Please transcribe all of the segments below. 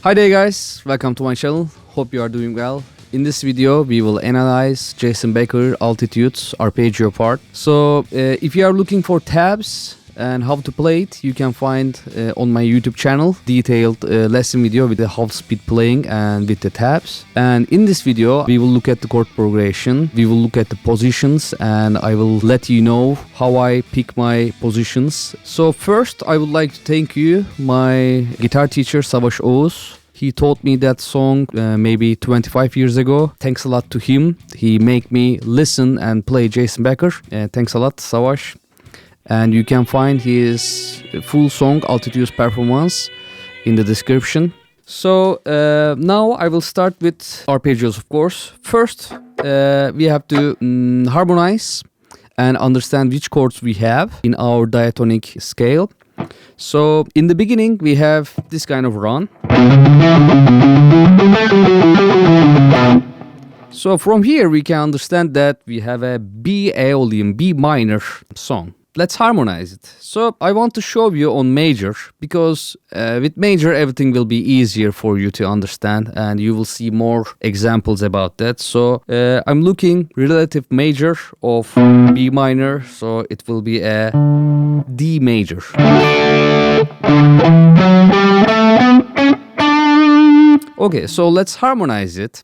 Hi there guys, welcome to my channel. Hope you are doing well. In this video we will analyze Jason Becker Altitudes Arpeggio part. So if you are looking for tabs and how to play it, you can find on my YouTube channel detailed lesson video with the half speed playing and with the tabs. And in this video we will look at the chord progression, we will look at the positions, and I will let you know how I pick my positions. So first I would like to thank you, my guitar teacher Savas Oguz. He taught me that song maybe 25 years ago. Thanks a lot to him. He made me listen and play Jason Becker. Thanks a lot, Savas. And you can find his full song Altitudes performance in the description. So now I will start with arpeggios, of course. First, we have to harmonize and understand which chords we have in our diatonic scale. So in the beginning we have this kind of run. So from here we can understand that we have a B Aeolian, B minor song. Let's harmonize it. So I want to show you on major, because with major everything will be easier for you to understand and you will see more examples about that. So I'm looking relative major of B minor, so it will be a D major. Okay, so let's harmonize it.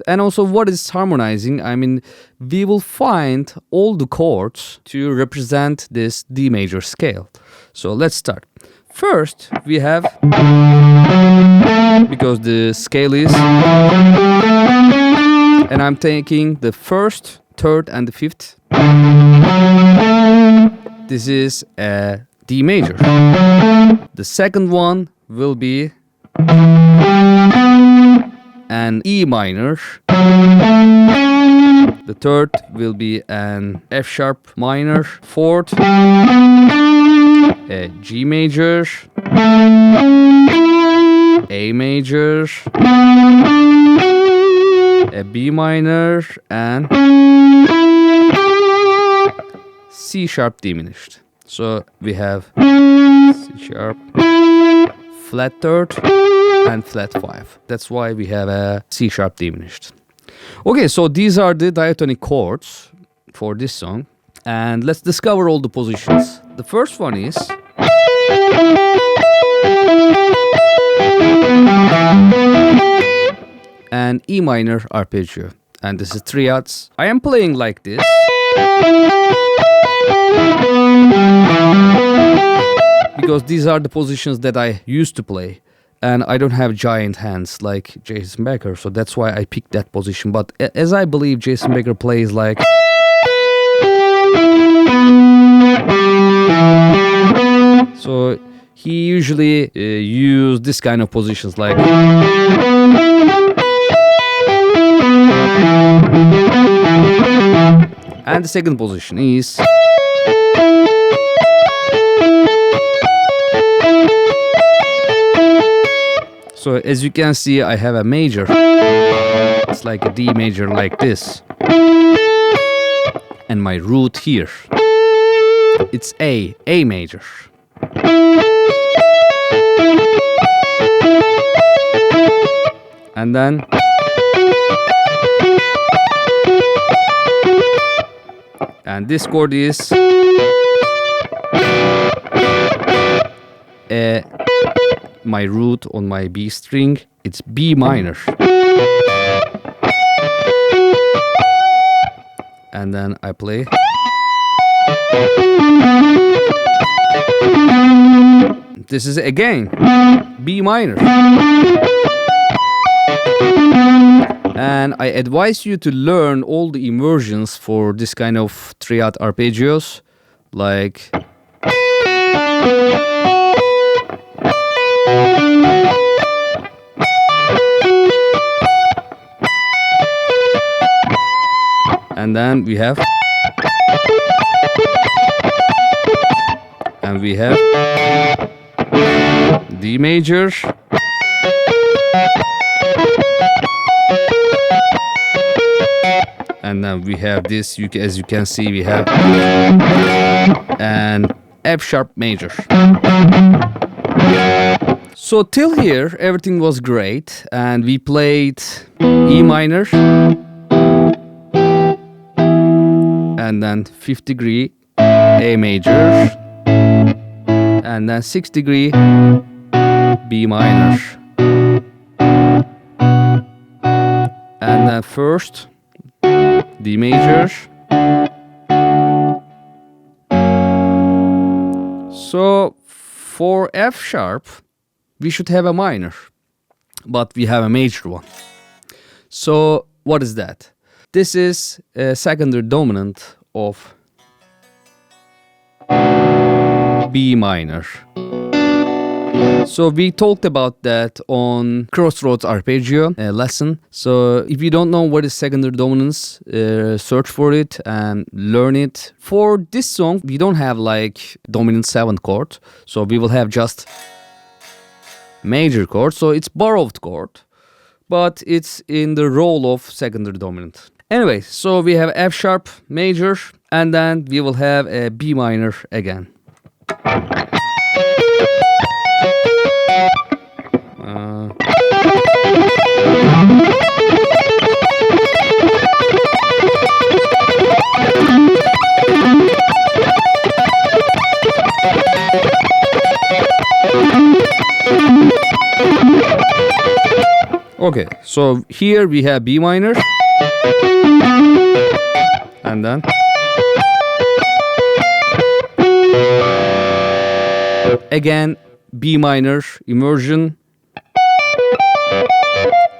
And also, what is harmonizing? I mean, we will find all the chords to represent this D major scale. So let's start. First, we have, because the scale is, and I'm taking the first, third, and the fifth. This is a D major. The second one will be an E minor. The third will be an F sharp minor. Fourth, a G major, A major, a B minor, and C sharp diminished. So we have C sharp, flat third, and flat 5. That's why we have a C sharp diminished. Okay, so these are the diatonic chords for this song. And let's discover all the positions. The first one is an E minor arpeggio. And this is triads. I am playing like this. Because these are the positions that I used to play. And I don't have giant hands like Jason Becker, so that's why I picked that position. But as I believe Jason Becker plays like, so he usually used this kind of positions like, and the second position is, so as you can see, I have a major. It's like a D major like this. And my root here. It's A major. And then this chord is my root on my B string, it's B minor. And then I play. This is again B minor. And I advise you to learn all the inversions for this kind of triad arpeggios, like and then we have, and we have D major, and then we have this, as you can see, we have an F sharp major. So till here everything was great, and we played E minor and then 5th degree A major and then 6th degree B minor and then first D major. So for F sharp we should have a minor, but we have a major one. So what is that? This is a secondary dominant of B minor. So we talked about that on Crossroads Arpeggio lesson. So if you don't know what is secondary dominance, search for it and learn it. For this song, we don't have like dominant 7th chord. So we will have just major chord. So it's borrowed chord, but it's in the role of secondary dominant. Anyway, so we have F sharp major, and then we will have a B minor again. Okay, so here we have B minor, and then again B minor immersion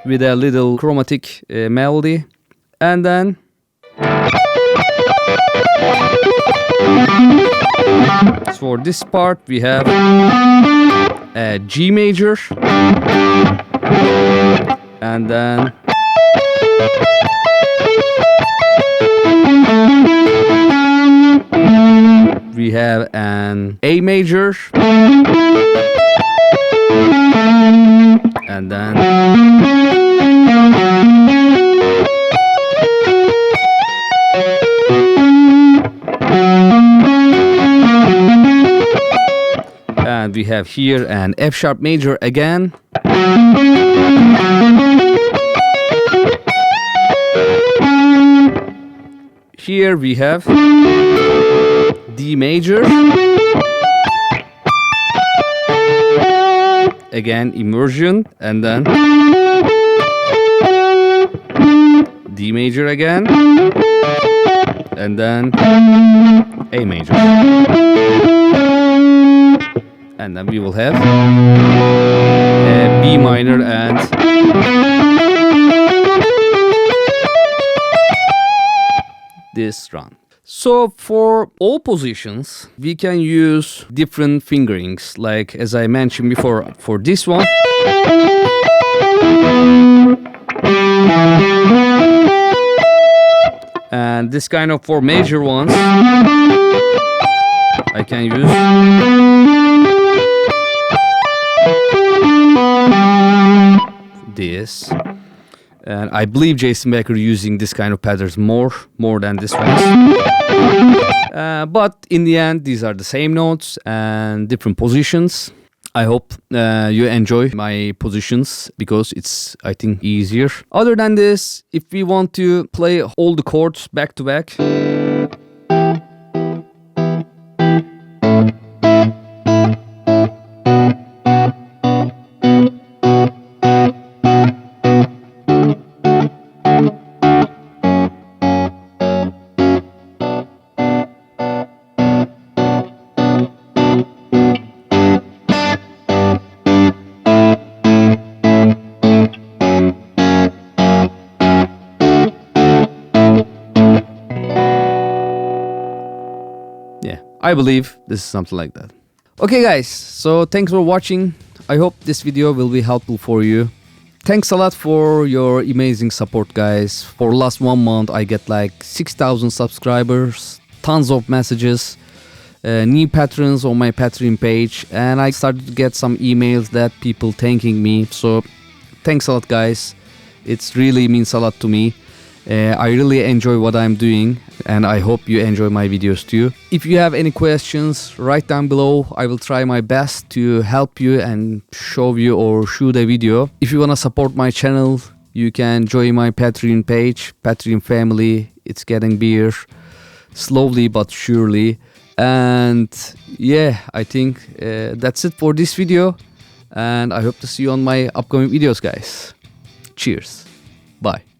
with a little chromatic melody, and then for this part we have a G major, and then we have an A major, and then we have here an F sharp major again. Here we have D major, again immersion, and then D major again, and then A major, and then we will have a B minor and this run. So for all positions we can use different fingerings, like as I mentioned before for this one. And this kind of for major ones I can use this. And I believe Jason Becker using this kind of patterns more than this one. But in the end, these are the same notes and different positions. I hope you enjoy my positions because it's, I think, easier. Other than this, if we want to play all the chords back to back, I believe this is something like that. Okay guys, so thanks for watching. I hope this video will be helpful for you. Thanks a lot for your amazing support guys. For last 1 month I get like 6,000 subscribers, tons of messages, new patrons on my Patreon page, and I started to get some emails that people thanking me. So thanks a lot guys. It really means a lot to me. I really enjoy what I'm doing, and I hope you enjoy my videos too. If you have any questions, write down below. I will try my best to help you and show you or shoot a video. If you wanna support my channel, you can join my Patreon page, Patreon family. It's getting bigger, slowly but surely. And yeah, I think that's it for this video. And I hope to see you on my upcoming videos, guys. Cheers. Bye.